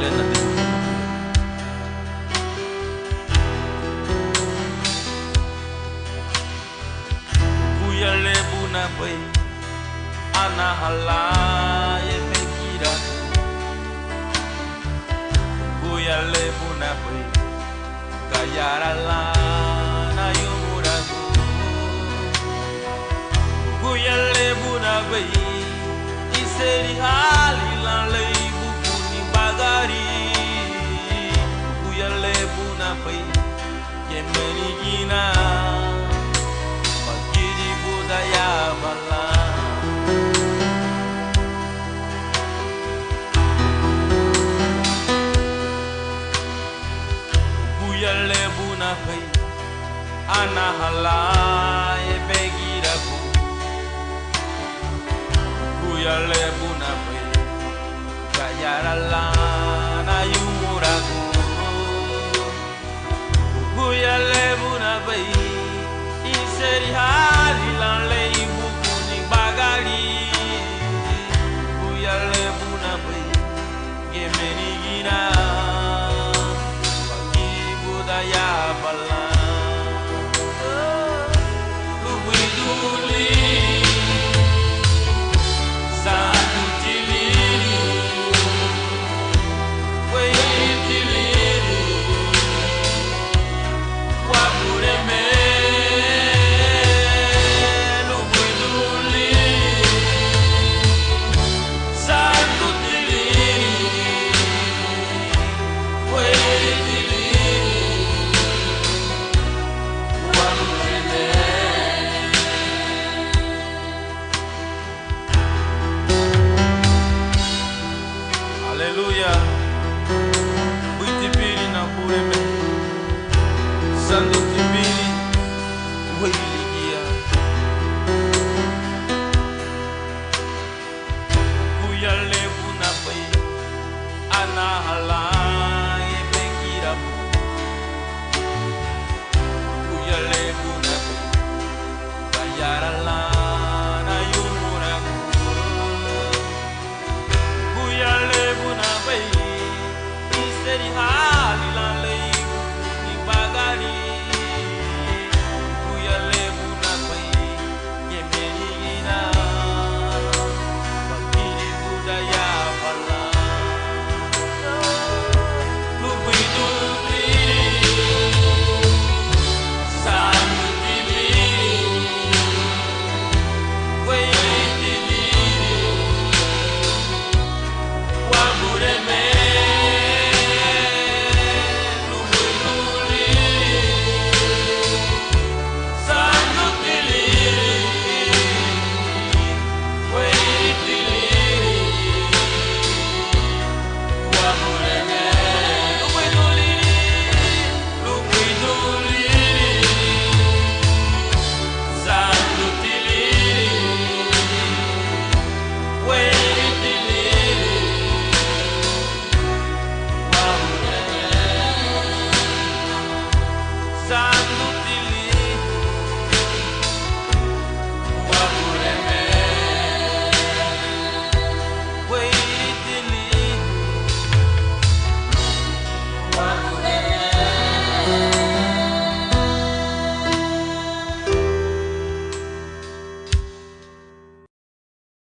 len na din Kuya lebu na bay ana halay bekira Kuya lebu na bay kayarala na yumuragu Kuya lebu na bay iseri halilan lebu kuni bagari Kuya lebu na bay kemeni gina pagiri budaya bala Kuya lebu na bay ana halay begira ku Kuya lebu na bay kayarala na yumuragu Kuya lebu na bay iseri